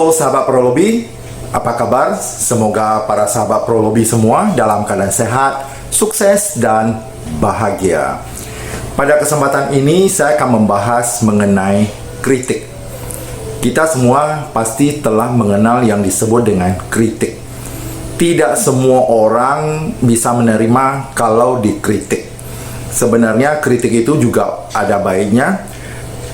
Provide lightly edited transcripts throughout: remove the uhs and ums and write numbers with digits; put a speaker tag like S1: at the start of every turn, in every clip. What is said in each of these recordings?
S1: Halo sahabat Prolobi, apa kabar? Semoga para sahabat Prolobi semua dalam keadaan sehat, sukses, dan bahagia. Pada kesempatan ini saya akan membahas mengenai kritik. Kita semua pasti telah mengenal yang disebut dengan kritik. Tidak semua orang bisa menerima kalau dikritik. Sebenarnya kritik itu juga ada baiknya,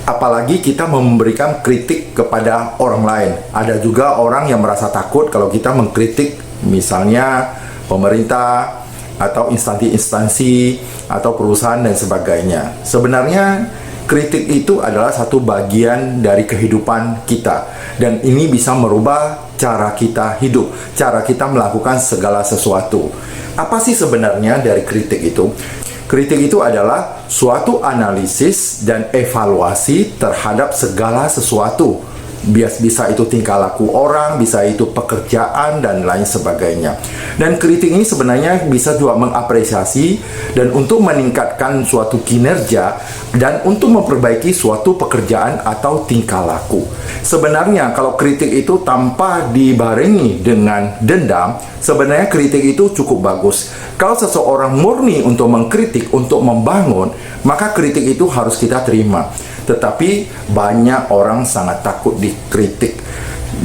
S1: apalagi kita memberikan kritik kepada orang lain. Ada juga orang yang merasa takut kalau kita mengkritik misalnya pemerintah atau instansi-instansi atau perusahaan dan sebagainya. Sebenarnya kritik itu adalah satu bagian dari kehidupan kita, dan ini bisa merubah cara kita hidup, cara kita melakukan segala sesuatu. Apa sih sebenarnya dari kritik itu? Kritik itu adalah suatu analisis dan evaluasi terhadap segala sesuatu. Bisa itu tingkah laku orang, bisa itu pekerjaan, dan lain sebagainya. Dan kritik ini sebenarnya bisa juga mengapresiasi dan untuk meningkatkan suatu kinerja dan untuk memperbaiki suatu pekerjaan atau tingkah laku. Sebenarnya kalau kritik itu tanpa dibarengi dengan dendam, sebenarnya kritik itu cukup bagus. Kalau seseorang murni untuk mengkritik, untuk membangun, maka kritik itu harus kita terima. Tetapi banyak orang sangat takut dikritik.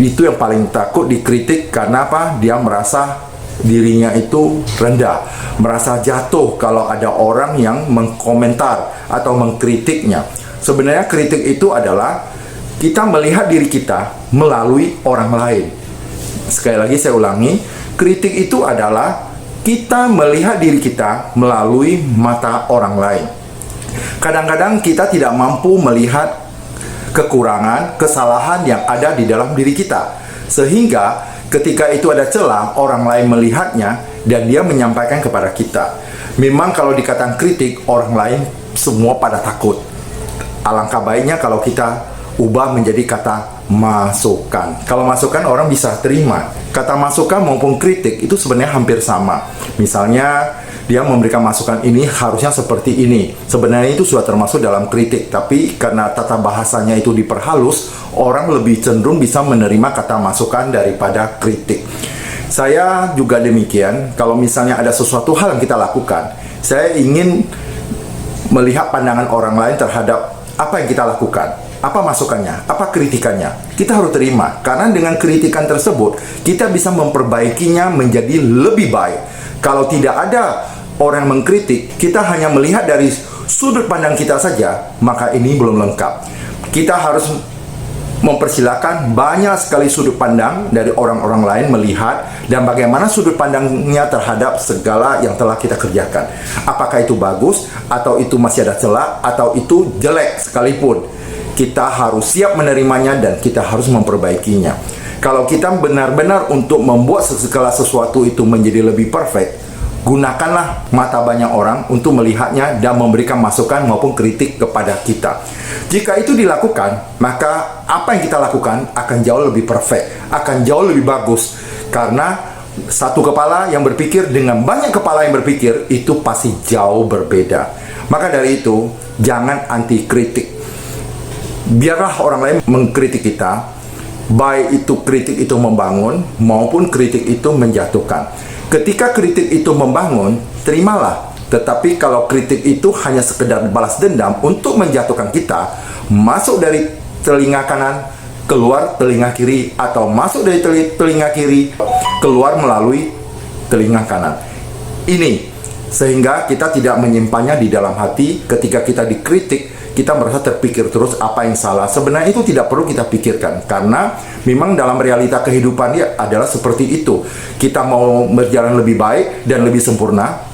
S1: Itu yang paling takut dikritik karena apa? Dia merasa dirinya itu rendah, merasa jatuh kalau ada orang yang mengkomentar atau mengkritiknya. Sebenarnya kritik itu adalah kita melihat diri kita melalui orang lain. Sekali lagi saya ulangi, kritik itu adalah kita melihat diri kita melalui mata orang lain. Kadang-kadang kita tidak mampu melihat kekurangan, kesalahan yang ada di dalam diri kita. Sehingga ketika itu ada celah, orang lain melihatnya dan dia menyampaikan kepada kita. Memang kalau dikatakan kritik, orang lain semua pada takut. Alangkah baiknya kalau kita ubah menjadi kata masukan. Kalau masukan orang bisa terima. Kata masukan maupun kritik itu sebenarnya hampir sama. Misalnya dia memberikan masukan ini harusnya seperti ini. Sebenarnya itu sudah termasuk dalam kritik, tapi karena tata bahasanya itu diperhalus, orang lebih cenderung bisa menerima kata masukan daripada kritik. Saya juga demikian. Kalau misalnya ada sesuatu hal yang kita lakukan, saya ingin melihat pandangan orang lain terhadap apa yang kita lakukan. Apa masukannya? Apa kritikannya? Kita harus terima, karena dengan kritikan tersebut kita bisa memperbaikinya menjadi lebih baik. Kalau tidak ada orang yang mengkritik, kita hanya melihat dari sudut pandang kita saja, maka ini belum lengkap. Kita harus mempersilahkan banyak sekali sudut pandang dari orang-orang lain melihat dan bagaimana sudut pandangnya terhadap segala yang telah kita kerjakan. Apakah itu bagus, atau itu masih ada celah, atau itu jelek sekalipun. Kita harus siap menerimanya dan kita harus memperbaikinya. Kalau kita benar-benar untuk membuat segala sesuatu itu menjadi lebih perfect, gunakanlah mata banyak orang untuk melihatnya dan memberikan masukan maupun kritik kepada kita. Jika itu dilakukan, maka apa yang kita lakukan akan jauh lebih perfect, akan jauh lebih bagus. Karena satu kepala yang berpikir dengan banyak kepala yang berpikir itu pasti jauh berbeda. Maka dari itu, jangan anti kritik. Biarlah orang lain mengkritik kita, baik itu kritik itu membangun maupun kritik itu menjatuhkan. Ketika kritik itu membangun, terimalah. Tetapi kalau kritik itu hanya sekedar balas dendam untuk menjatuhkan kita, masuk dari telinga kanan, keluar telinga kiri, atau masuk dari telinga kiri, keluar melalui telinga kanan. Ini sehingga kita tidak menyimpannya di dalam hati. Ketika kita dikritik, kita merasa terpikir terus apa yang salah. Sebenarnya itu tidak perlu kita pikirkan, karena memang dalam realita kehidupan dia adalah seperti itu. Kita mau berjalan lebih baik dan lebih sempurna,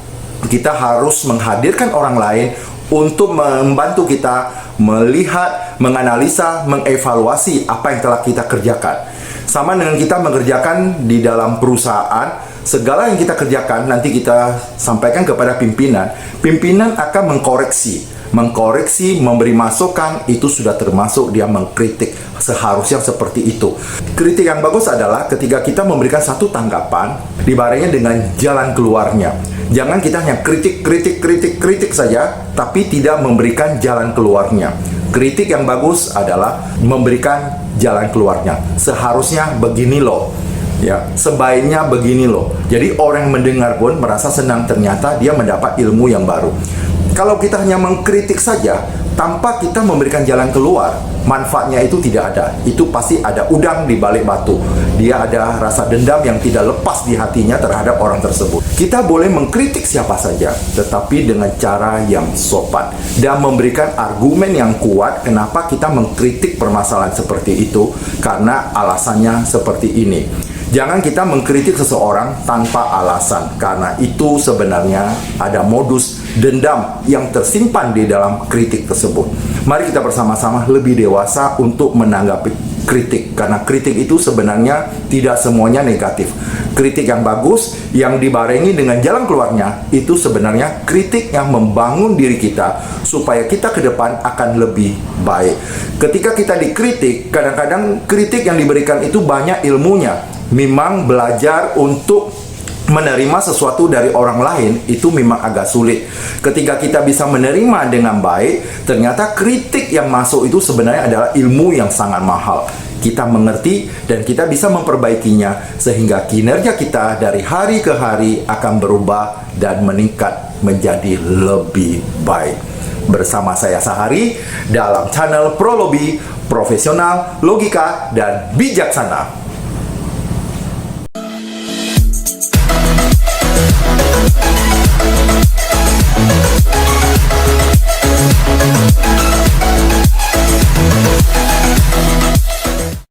S1: kita harus menghadirkan orang lain untuk membantu kita melihat, menganalisa, mengevaluasi apa yang telah kita kerjakan. Sama dengan kita mengerjakan di dalam perusahaan, segala yang kita kerjakan nanti kita sampaikan kepada pimpinan. Pimpinan akan mengkoreksi, memberi masukan. Itu sudah termasuk dia mengkritik. Seharusnya seperti itu. Kritik yang bagus adalah ketika kita memberikan satu tanggapan dibarengi dengan jalan keluarnya. Jangan kita hanya kritik saja, tapi tidak memberikan jalan keluarnya. Kritik yang bagus adalah memberikan jalan keluarnya. Seharusnya begini loh. Ya, sebaiknya begini loh. Jadi orang yang mendengar pun merasa senang, ternyata dia mendapat ilmu yang baru. Kalau kita hanya mengkritik saja tanpa kita memberikan jalan keluar, manfaatnya itu tidak ada. Itu pasti ada udang di balik batu. Dia ada rasa dendam yang tidak lepas di hatinya terhadap orang tersebut. Kita boleh mengkritik siapa saja, tetapi dengan cara yang sopan dan memberikan argumen yang kuat kenapa kita mengkritik permasalahan seperti itu, karena alasannya seperti ini. Jangan kita mengkritik seseorang tanpa alasan, karena itu sebenarnya ada modus dendam yang tersimpan di dalam kritik tersebut. Mari kita bersama-sama lebih dewasa untuk menanggapi kritik, karena kritik itu sebenarnya tidak semuanya negatif. Kritik yang bagus, yang dibarengi dengan jalan keluarnya, itu sebenarnya kritik yang membangun diri kita supaya kita ke depan akan lebih baik. Ketika kita dikritik, kadang-kadang kritik yang diberikan itu banyak ilmunya. Memang belajar untuk menerima sesuatu dari orang lain itu memang agak sulit. Ketika kita bisa menerima dengan baik, ternyata kritik yang masuk itu sebenarnya adalah ilmu yang sangat mahal. Kita mengerti dan kita bisa memperbaikinya sehingga kinerja kita dari hari ke hari akan berubah dan meningkat menjadi lebih baik. Bersama saya Sahari dalam channel Prolobi, profesional, logika, dan bijaksana.